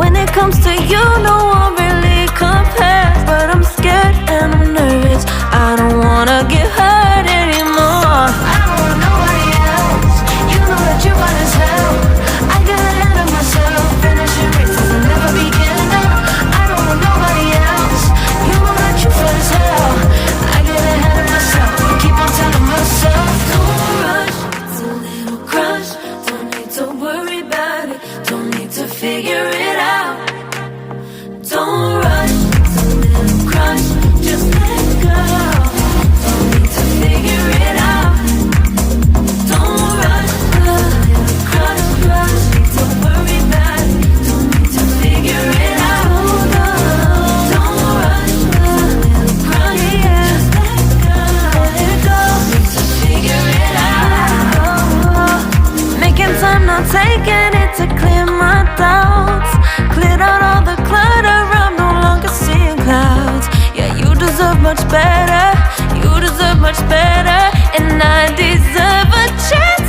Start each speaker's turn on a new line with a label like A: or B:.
A: When it comes to you, no one really compares. But I'm scared and I'm nervous. I don't wanna get hurt anymore. I don't want nobody else. You know that you fine as hell. I get ahead of myself. Finishing races and never beginning up. I don't want nobody else. You know that you fine as hell. I get ahead of myself. Keep on telling myself, don't rush. It's a little crush. Don't need to worry about it. Don't need to figure it out. Don't rush. It's a little crush. Just let go. Don't need to figure it out. Don't rush. A little crush, crush. Need to worry about it. Don't need to figure it out. Don't rush. A little crush. Just let go. Let it go. Need to figure it out. Making time, not taking it to clear my doubts. Cleared out all the clutter, I'm no longer seeing clouds. Yeah, you deserve much better. You deserve much better. And I deserve a chance